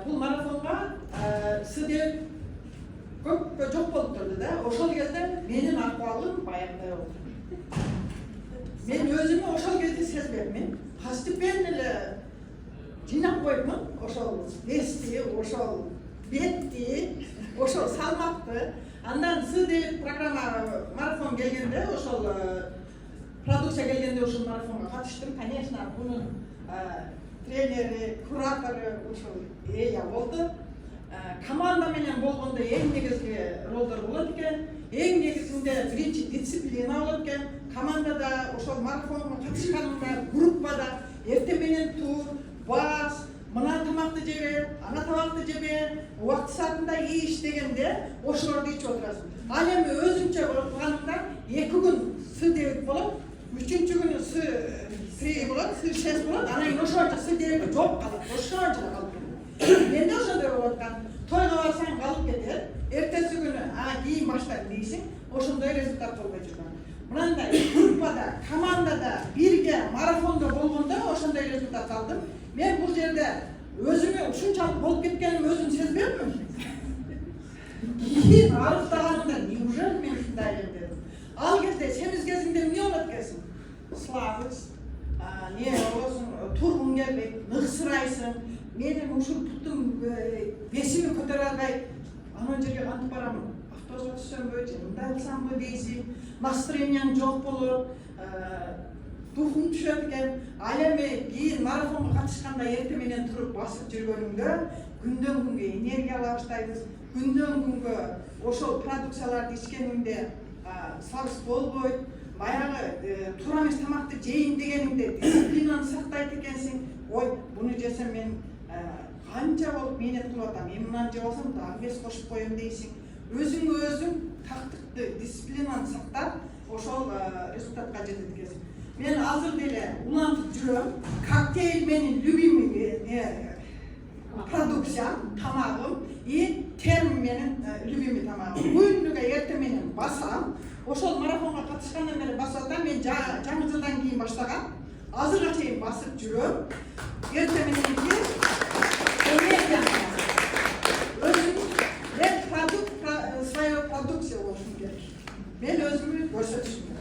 бұл марафонға сіздер көп жоқ болып тұрды да. Ошол кезде менің акыбалым баягыдай болду. Мен өзүмө ошол кезде сезбепмин. Постепенно эле жыйнап койдум. Ошол эсти, ошол бетти, ошол салмакты. Андан сиз программа марафон келгенде, ошол продукция келгенде ошол марафонго катыштым. Конечно, бунун тренери, куратору ошол эя болду. Команда менен болгондо эң негизги ролдор болот экен. Эң негизинде биринчи дисциплина болот экен. Командада ошол марафонго катышканымда группада эртең менен тур, бас, мына тамакты жебе, ана тамакты жебе, убакыт саатында иш дегенде ошолорду ичип отурасың. Ал эми өзүнчө кылганымда 2 күн С9 болот, 3-чү күнү С3 болот, С6 болот, анан кийин ошончо С9 жок калат, ошончо калып. Менде ошондой болуп аткан. Тойго барсаң калып кетет, эртеси күнү кийин баштайм дейсиң, ошондой результат болбой жүргөн. Мынандай группада, командада, бирге марафондо болгондо ошондой результат алдым. Мен бул жерде өзүмө ушунчалык болуп кеткеним өзүм сезбепмин. Кийин арыздаганда неужели мен ушундай элем дедим. Ал кезде семиз кезиңде эмне болот экенсиң? Слабость, не болосуң, тургуң келбейт, ыксырайсың. Менин ушул путум бесими көтөрө албай, анан жерге кантип барамын? Автобуска түшсөмбү, же мындай кылсамбы дейсиң. Настроениең жок болот, духуң түшөт экен. Ал эми кийин марафонго катышканда эртең менен туруп басып жүргөнүңдө күндөн күнгө энергия ала баштайбыз. Күндөн күнгө ошол продукцияларды ичкениңде слабость болбойт. Баягы туура эмес тамакты жейин дегениңде дисциплинаны сактайт экенсиң. Ой, буну жесем мен канча болуп мээнет кылып атам, мен мынаны жеп алсам дагы вес кошуп коем дейсиң. Өзүңө өзүң тактыкты, дисциплинаны сактап, ошол результатка жетет экенсиң. Мен азыр деле улантып жүрөм. Коктейль менин любимый продукциям, тамагым и терм менин любимый тамагым. Күнүгө эртең менен басам. Ошол марафонго катышкандан бери басып атам. Мен жаңы жылдан кийин баштагам. Азырга чейин басып жүрөм. Эртең мененки энергиям өзүм свое продукция болушум керек. Мен өзүмү көрсөтүшүм керек.